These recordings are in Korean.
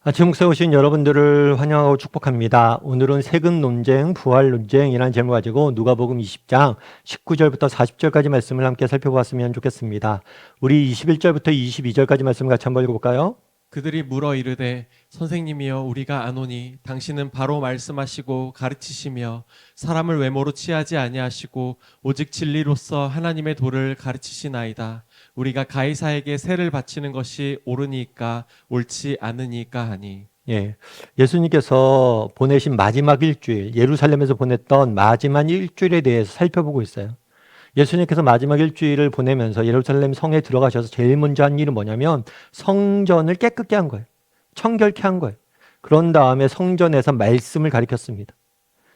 아침 목소에 오신 여러분들을 환영하고 축복합니다. 오늘은 세금 논쟁, 부활 논쟁이라는 제목을 가지고 누가복음 20장 19절부터 40절까지 말씀을 함께 살펴보았으면 좋겠습니다. 우리 21절부터 22절까지 말씀을 같이 한번 읽어볼까요? 그들이 물어 이르되 선생님이여 우리가 아노니 당신은 바로 말씀하시고 가르치시며 사람을 외모로 취하지 아니하시고 오직 진리로서 하나님의 도를 가르치시나이다. 우리가 가이사에게 세를 바치는 것이 옳으니까 옳지 않으니까 하니. 예수님께서 보내신 마지막 일주일, 예루살렘에서 보냈던 마지막 일주일에 대해서 살펴보고 있어요. 예수님께서 마지막 일주일을 보내면서 예루살렘 성에 들어가셔서 제일 먼저 한 일은 뭐냐면 성전을 깨끗게 한 거예요. 청결케 한 거예요. 그런 다음에 성전에서 말씀을 가르쳤습니다.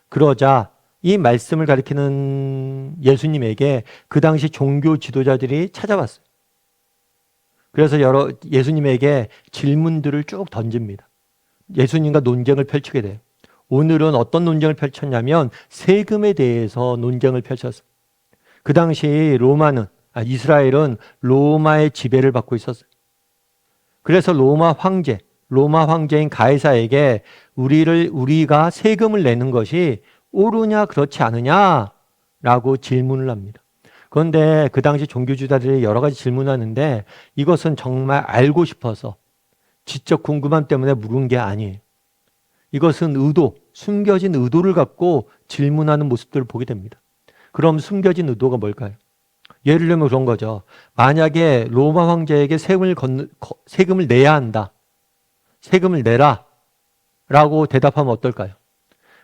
그러자 이 말씀을 가르치는 예수님에게 그 당시 종교 지도자들이 찾아왔어요. 그래서 예수님에게 질문들을 쭉 던집니다. 예수님과 논쟁을 펼치게 돼요. 오늘은 어떤 논쟁을 펼쳤냐면 세금에 대해서 논쟁을 펼쳤어요. 그 당시 이스라엘은 로마의 지배를 받고 있었어요. 그래서 로마 황제인 가이사에게 우리가 세금을 내는 것이 옳으냐 그렇지 않으냐라고 질문을 합니다. 그런데 그 당시 종교지도자들이 여러 가지 질문하는데 이것은 정말 알고 싶어서 지적 궁금함 때문에 물은 게 아니에요. 이것은 숨겨진 의도를 갖고 질문하는 모습들을 보게 됩니다. 그럼 숨겨진 의도가 뭘까요? 예를 들면 그런 거죠. 만약에 로마 황제에게 세금을 내야 한다. 세금을 내라. 라고 대답하면 어떨까요?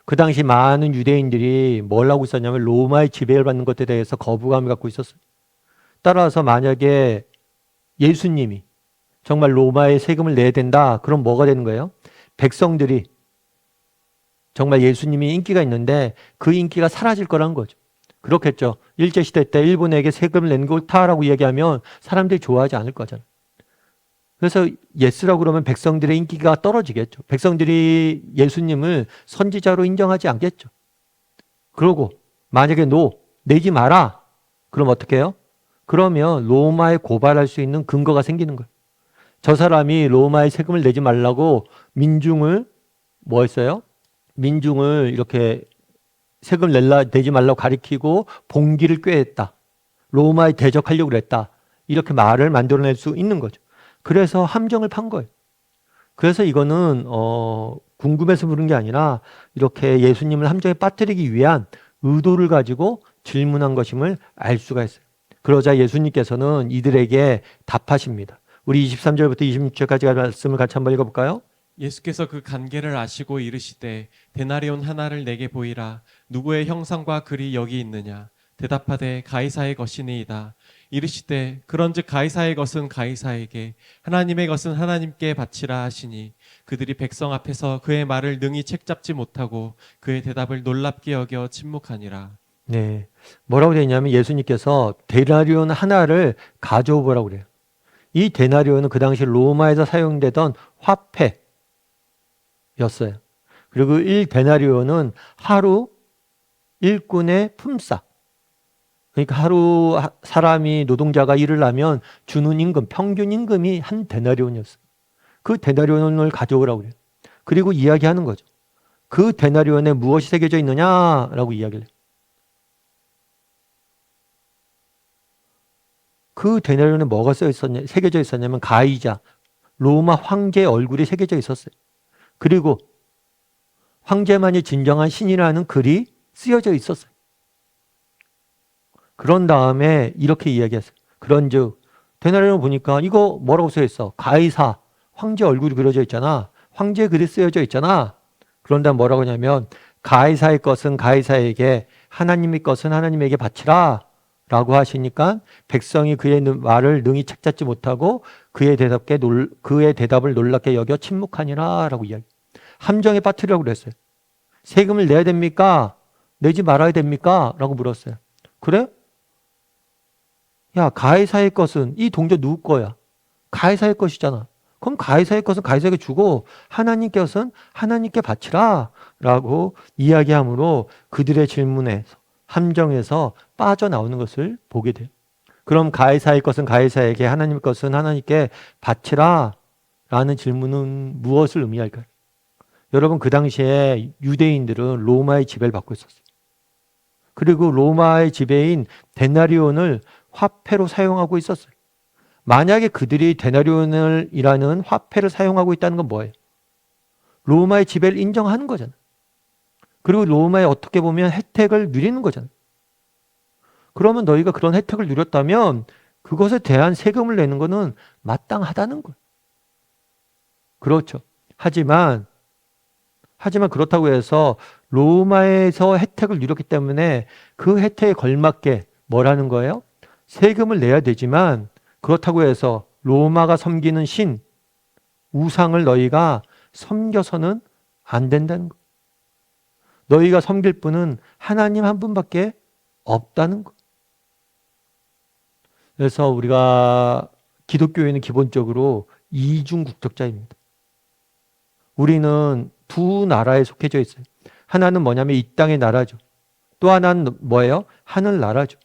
그 당시 많은 유대인들이 뭘 하고 있었냐면 로마의 지배를 받는 것에 대해서 거부감을 갖고 있었어요. 따라서 만약에 예수님이 정말 로마에 세금을 내야 된다. 그럼 뭐가 되는 거예요? 백성들이 정말 예수님이 인기가 있는데 그 인기가 사라질 거라는 거죠. 그렇겠죠. 일제시대 때 일본에게 세금을 내는 게 옳다라고 이야기하면 사람들이 좋아하지 않을 거잖아요. 그래서 예스라고 그러면 백성들의 인기가 떨어지겠죠. 백성들이 예수님을 선지자로 인정하지 않겠죠. 그러고 만약에 내지 마라. 그럼 어떻게 해요? 그러면 로마에 고발할 수 있는 근거가 생기는 거예요. 저 사람이 로마에 세금을 내지 말라고 민중을 뭐 했어요? 민중을 이렇게 세금 내지 말라고 가리키고 봉기를 꾀했다. 로마에 대적하려고 그랬다. 이렇게 말을 만들어낼 수 있는 거죠. 그래서 함정을 판 거예요. 그래서 이거는 궁금해서 물은 게 아니라 이렇게 예수님을 함정에 빠뜨리기 위한 의도를 가지고 질문한 것임을 알 수가 있어요. 그러자 예수님께서는 이들에게 답하십니다. 우리 23절부터 26절까지 말씀을 같이 한번 읽어볼까요? 예수께서 그 관계를 아시고 이르시되 데나리온 하나를 내게 보이라. 누구의 형상과 글이 여기 있느냐? 대답하되 가이사의 것이니이다. 이르시되 그런즉 가이사의 것은 가이사에게 하나님의 것은 하나님께 바치라 하시니 그들이 백성 앞에서 그의 말을 능히 책잡지 못하고 그의 대답을 놀랍게 여겨 침묵하니라. 네, 뭐라고 되어 있냐면 예수님께서 데나리온 하나를 가져오 보라고 그래요. 이 데나리온은 그 당시 로마에서 사용되던 화폐 였어요. 그리고 1데나리온은 하루 일꾼의 품삯. 그러니까 하루 사람이 노동자가 일을 하면 주는 임금, 평균 임금이 한 데나리온이었어요. 그 데나리온을 가져오라고 그래요. 그리고 이야기하는 거죠. 그 데나리온에 무엇이 새겨져 있느냐라고 이야기를 해요. 그 데나리온에 뭐가 새겨져 있었냐면 가이자, 로마 황제의 얼굴이 새겨져 있었어요. 그리고 황제만이 진정한 신이라는 글이 쓰여져 있었어요. 그런 다음에 이렇게 이야기했어요. 그런즉 데나리온을 보니까 이거 뭐라고 써있어? 가이사, 황제 얼굴이 그려져 있잖아. 황제 글이 쓰여져 있잖아. 그런 다음 뭐라고 하냐면 가이사의 것은 가이사에게, 하나님의 것은 하나님에게 바치라 라고 하시니까 백성이 그의 말을 능히 책잡지 못하고 그의 대답을 놀랍게 여겨 침묵하니라 라고 이야기. 함정에 빠뜨리라고 그랬어요. 세금을 내야 됩니까? 내지 말아야 됩니까? 라고 물었어요. 그래? 야, 가이사의 것은 이 동전 누구 거야? 가이사의 것이잖아. 그럼 가이사의 것은 가이사에게 주고 하나님 것은 하나님께 바치라 라고 이야기함으로 그들의 질문에 함정에서 빠져나오는 것을 보게 돼요. 그럼 가이사의 것은 가이사에게, 하나님의 것은 하나님께 바치라 라는 질문은 무엇을 의미할까요? 여러분, 그 당시에 유대인들은 로마의 지배를 받고 있었어요. 그리고 로마의 지배인 데나리온을 화폐로 사용하고 있었어요. 만약에 그들이 데나리온이라는 화폐를 사용하고 있다는 건 뭐예요? 로마의 지배를 인정하는 거잖아요. 그리고 로마의 어떻게 보면 혜택을 누리는 거잖아요. 그러면 너희가 그런 혜택을 누렸다면 그것에 대한 세금을 내는 것은 마땅하다는 거예요. 그렇죠. 하지만 그렇다고 해서 로마에서 혜택을 누렸기 때문에 그 혜택에 걸맞게 뭐라는 거예요? 세금을 내야 되지만 그렇다고 해서 로마가 섬기는 신, 우상을 너희가 섬겨서는 안 된다는 거예요. 너희가 섬길 분은 하나님 한 분밖에 없다는 거예요. 그래서 우리가 기독교에는 기본적으로 이중 국적자입니다. 우리는 두 나라에 속해져 있어요. 하나는 뭐냐면 이 땅의 나라죠. 또 하나는 뭐예요? 하늘나라죠.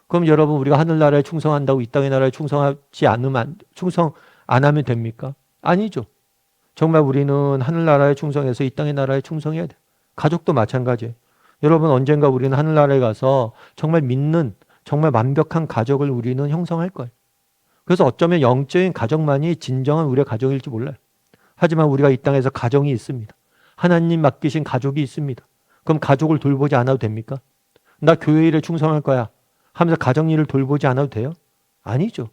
그럼 여러분, 우리가 하늘나라에 충성한다고 이 땅의 나라에 충성 안 하면 됩니까? 아니죠. 정말 우리는 하늘나라에 충성해서 이 땅의 나라에 충성해야 돼요. 가족도 마찬가지예요. 여러분, 언젠가 우리는 하늘나라에 가서 정말 믿는, 정말 완벽한 가족을 우리는 형성할 거예요. 그래서 어쩌면 영적인 가족만이 진정한 우리의 가족일지 몰라요. 하지만 우리가 이 땅에서 가정이 있습니다. 하나님 맡기신 가족이 있습니다. 그럼 가족을 돌보지 않아도 됩니까? 나 교회 일에 충성할 거야 하면서 가정 일을 돌보지 않아도 돼요? 아니죠.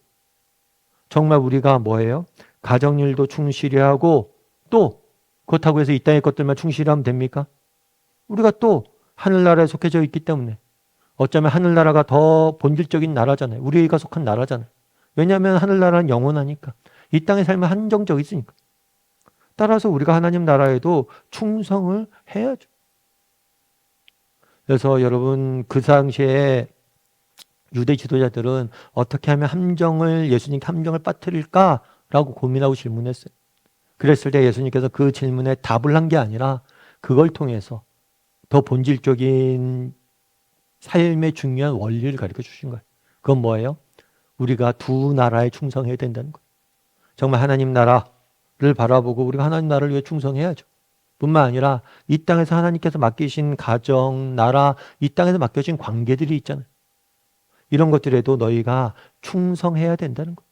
정말 우리가 뭐예요? 가정 일도 충실히 하고 또 그렇다고 해서 이 땅의 것들만 충실히 하면 됩니까? 우리가 또 하늘나라에 속해져 있기 때문에 어쩌면 하늘나라가 더 본질적인 나라잖아요. 우리가 속한 나라잖아요. 왜냐하면 하늘나라는 영원하니까. 이 땅의 삶은 한정적 있으니까. 따라서 우리가 하나님 나라에도 충성을 해야죠. 그래서 여러분, 그 당시에 유대 지도자들은 어떻게 하면 예수님께 함정을 빠뜨릴까라고 고민하고 질문했어요. 그랬을 때 예수님께서 그 질문에 답을 한 게 아니라 그걸 통해서 더 본질적인 삶의 중요한 원리를 가르쳐 주신 거예요. 그건 뭐예요? 우리가 두 나라에 충성해야 된다는 거예요. 정말 하나님 나라를 바라보고 우리가 하나님 나라를 위해 충성해야죠. 뿐만 아니라 이 땅에서 하나님께서 맡기신 가정, 나라, 이 땅에서 맡겨진 관계들이 있잖아요. 이런 것들에도 너희가 충성해야 된다는 거예요.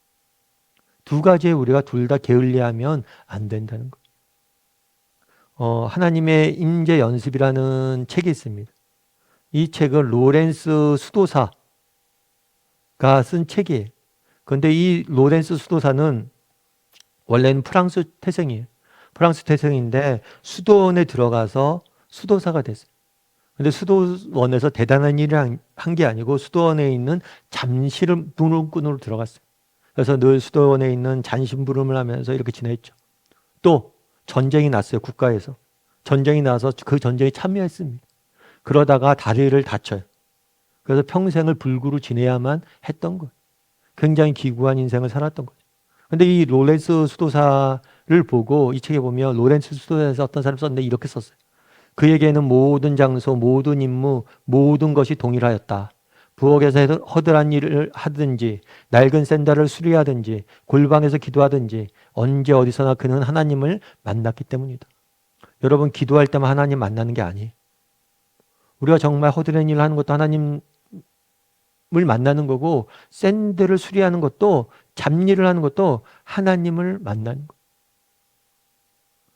두 가지에 우리가 둘 다 게을리하면 안 된다는 거예요. 하나님의 임재 연습이라는 책이 있습니다. 이 책은 로렌스 수도사가 쓴 책이에요. 그런데 이 로렌스 수도사는 원래는 프랑스 태생이에요. 프랑스 태생인데 수도원에 들어가서 수도사가 됐어요. 근데 수도원에서 대단한 일을 한 게 아니고 수도원에 있는 잠시름꾼으로 들어갔어요. 그래서 늘 수도원에 있는 잔심부름을 하면서 이렇게 지냈죠. 또 전쟁이 났어요. 국가에서. 전쟁이 나서 그 전쟁에 참여했습니다. 그러다가 다리를 다쳐요. 그래서 평생을 불구로 지내야만 했던 거예요. 굉장히 기구한 인생을 살았던 거예요. 근데 이 로렌스 수도사를 보고 이 책에 보면 로렌스 수도사에서 어떤 사람이 썼는데 이렇게 썼어요. 그에게는 모든 장소, 모든 임무, 모든 것이 동일하였다. 부엌에서 허드한 일을 하든지 낡은 샌들을 수리하든지 골방에서 기도하든지 언제 어디서나 그는 하나님을 만났기 때문이다. 여러분, 기도할 때만 하나님 만나는 게 아니에요. 우리가 정말 허드렛 일을 하는 것도 하나님을 만나는 거고 샌들을 수리하는 것도 잡일을 하는 것도 하나님을 만나는 거예요.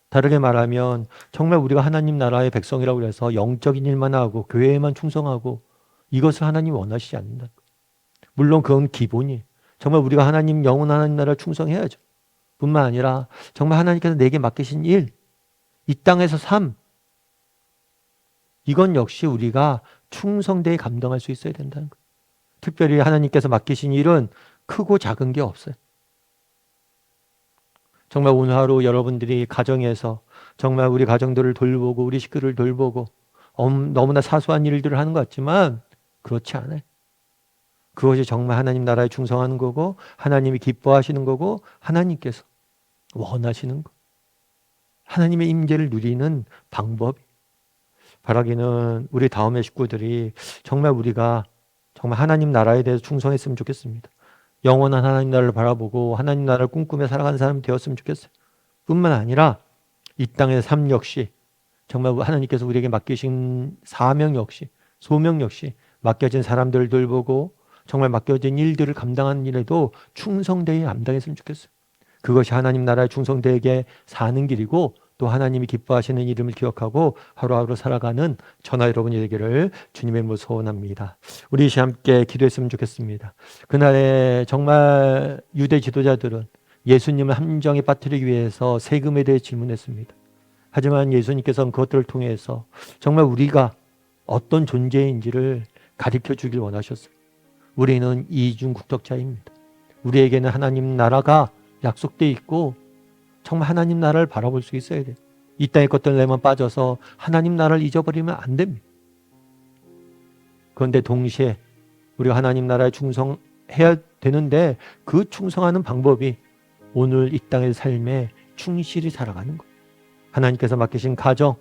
다르게 말하면 정말 우리가 하나님 나라의 백성이라고 해서 영적인 일만 하고 교회에만 충성하고 이것을 하나님이 원하시지 않는다. 물론 그건 기본이에요. 정말 우리가 하나님 영원 하나님 나라를 충성해야죠. 뿐만 아니라 정말 하나님께서 내게 맡기신 일, 이 땅에서 삶, 이건 역시 우리가 충성되게 감당할 수 있어야 된다는 거예요. 특별히 하나님께서 맡기신 일은 크고 작은 게 없어요. 정말 오늘 하루 여러분들이 가정에서 정말 우리 가정들을 돌보고 우리 식구를 돌보고 너무나 사소한 일들을 하는 것 같지만 그렇지 않아요. 그것이 정말 하나님 나라에 충성하는 거고 하나님이 기뻐하시는 거고 하나님께서 원하시는 거. 하나님의 임재를 누리는 방법이. 바라기는 우리 다음의 식구들이 정말 우리가 정말 하나님 나라에 대해서 충성했으면 좋겠습니다. 영원한 하나님 나라를 바라보고 하나님 나라를 꿈꾸며 살아가는 사람이 되었으면 좋겠어요. 뿐만 아니라 이 땅의 삶 역시 정말 하나님께서 우리에게 맡기신 사명 역시, 소명 역시 맡겨진 사람들 돌보고 정말 맡겨진 일들을 감당하는 일에도 충성되게 감당했으면 좋겠어요. 그것이 하나님 나라의 충성되게 사는 길이고 또 하나님이 기뻐하시는 이름을 기억하고 하루하루 살아가는 저나 여러분이 되기를 주님의 이름으로 소원합니다. 우리 이 시간 함께 기도했으면 좋겠습니다. 그날에 정말 유대 지도자들은 예수님을 함정에 빠뜨리기 위해서 세금에 대해 질문했습니다. 하지만 예수님께서는 그것들을 통해서 정말 우리가 어떤 존재인지를 가르쳐 주길 원하셨어요. 우리는 이중 국적자입니다. 우리에게는 하나님 나라가 약속되어 있고 정말 하나님 나라를 바라볼 수 있어야 돼요. 이 땅의 것들에만 빠져서 하나님 나라를 잊어버리면 안 됩니다. 그런데 동시에 우리가 하나님 나라에 충성해야 되는데 그 충성하는 방법이 오늘 이 땅의 삶에 충실히 살아가는 거예요. 하나님께서 맡기신 가정,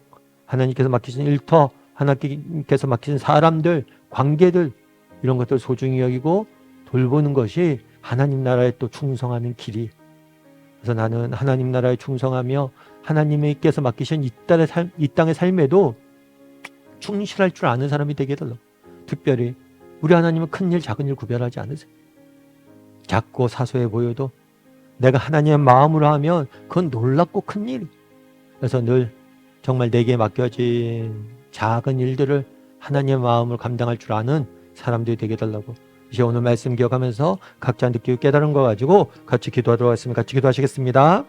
하나님께서 맡기신 일터, 하나님께서 맡기신 사람들, 관계들 이런 것들 소중히 여기고 돌보는 것이 하나님 나라에 또 충성하는 길이. 그래서 나는 하나님 나라에 충성하며 하나님께서 맡기신 이 땅의 삶에도 충실할 줄 아는 사람이 되게 해달라고. 특별히 우리 하나님은 큰 일, 작은 일 구별하지 않으세요. 작고 사소해 보여도 내가 하나님의 마음으로 하면 그건 놀랍고 큰 일이. 그래서 늘 정말 내게 맡겨진 작은 일들을 하나님의 마음을 감당할 줄 아는 사람들이 되게 해달라고. 이제 오늘 말씀 기억하면서 각자 느끼고 깨달은 거 가지고 같이 기도하도록 하겠습니다. 같이 기도하시겠습니다.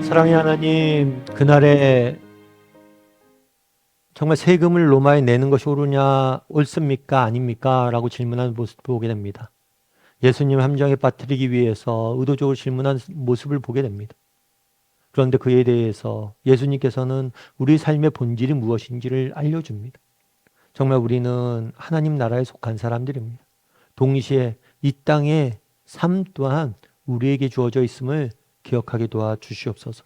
사랑의 하나님, 그날에 정말 세금을 로마에 내는 것이 옳으냐, 옳습니까? 아닙니까? 라고 질문하는 모습을 보게 됩니다. 예수님 함정에 빠뜨리기 위해서 의도적으로 질문한 모습을 보게 됩니다. 그런데 그에 대해서 예수님께서는 우리 삶의 본질이 무엇인지를 알려줍니다. 정말 우리는 하나님 나라에 속한 사람들입니다. 동시에 이 땅의 삶 또한 우리에게 주어져 있음을 기억하게 도와주시옵소서.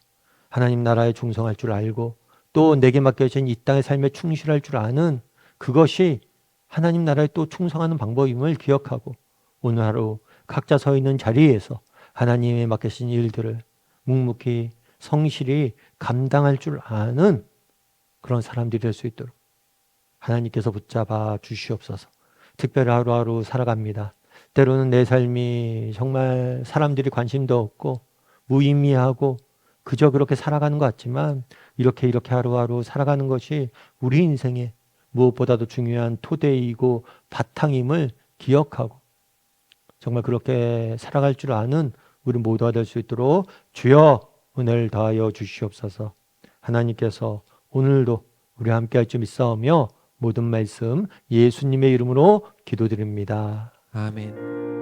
하나님 나라에 충성할 줄 알고 또 내게 맡겨진 이 땅의 삶에 충실할 줄 아는 그것이 하나님 나라에 또 충성하는 방법임을 기억하고 오늘 하루 각자 서 있는 자리에서 하나님의 맡기신 일들을 묵묵히 성실히 감당할 줄 아는 그런 사람들이 될 수 있도록 하나님께서 붙잡아 주시옵소서. 특별히 하루하루 살아갑니다. 때로는 내 삶이 정말 사람들이 관심도 없고 무의미하고 그저 그렇게 살아가는 것 같지만 이렇게 하루하루 살아가는 것이 우리 인생의 무엇보다도 중요한 토대이고 바탕임을 기억하고 정말 그렇게 살아갈 줄 아는 우리 모두가 될 수 있도록 주여 은혜를 더하여 주시옵소서. 하나님께서 오늘도 우리와 함께 할 줄 믿사오며 모든 말씀 예수님의 이름으로 기도드립니다. 아멘.